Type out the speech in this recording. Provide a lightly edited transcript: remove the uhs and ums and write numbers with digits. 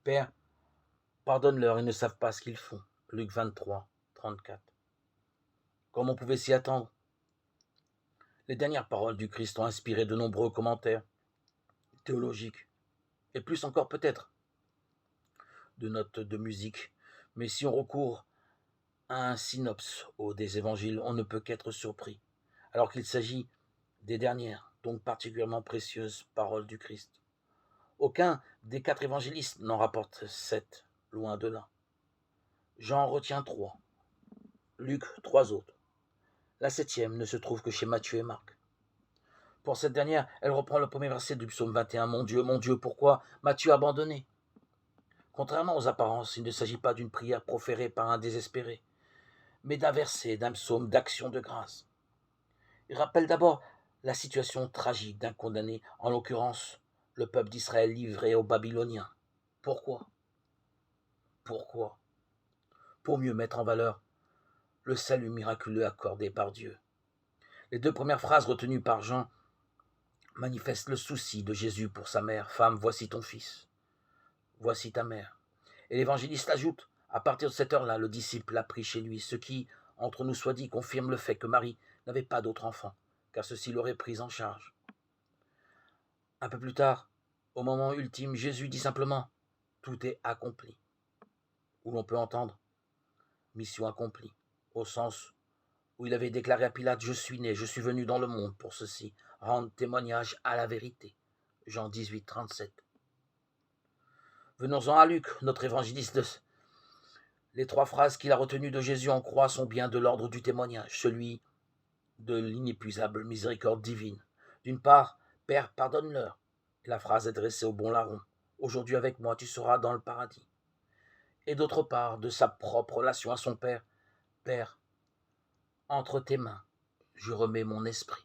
Père, pardonne-leur, ils ne savent pas ce qu'ils font. Luc 23, 34. Comme on pouvait s'y attendre, les dernières paroles du Christ ont inspiré de nombreux commentaires théologiques, et plus encore peut-être de notes de musique. Mais si on recourt à un synopsis des évangiles, on ne peut qu'être surpris, alors qu'il s'agit des dernières, donc particulièrement précieuses paroles du Christ. Aucun des 4 évangélistes n'en rapporte 7, loin de là. Jean en retient 3, Luc 3 autres. La 7e ne se trouve que chez Matthieu et Marc. Pour cette dernière, elle reprend le premier verset du psaume 21. Mon Dieu, pourquoi m'as-tu abandonné? Contrairement aux apparences, il ne s'agit pas d'une prière proférée par un désespéré, mais d'un verset, d'un psaume d'action de grâce. Il rappelle d'abord la situation tragique d'un condamné, en l'occurrence le peuple d'Israël livré aux Babyloniens. Pourquoi? Pour mieux mettre en valeur le salut miraculeux accordé par Dieu. Les 2 premières phrases retenues par Jean manifestent le souci de Jésus pour sa mère. Femme, voici ton fils. Voici ta mère. Et l'évangéliste ajoute, à partir de cette heure-là, le disciple l'a pris chez lui, ce qui, entre nous soit dit, confirme le fait que Marie n'avait pas d'autre enfant, car ceci l'aurait prise en charge. Un peu plus tard, au moment ultime, Jésus dit simplement « Tout est accompli », où l'on peut entendre « mission accomplie », au sens où il avait déclaré à Pilate « Je suis né, je suis venu dans le monde pour ceci, rendre témoignage à la vérité ». Jean 18, 37. Venons-en à Luc, notre évangéliste. Les 3 phrases qu'il a retenues de Jésus en croix sont bien de l'ordre du témoignage, celui de l'inépuisable miséricorde divine. D'une part, « Père, pardonne-leur », la phrase adressée au bon larron. « Aujourd'hui avec moi, tu seras dans le paradis ». Et d'autre part, de sa propre relation à son Père. « Père, entre tes mains, je remets mon esprit ».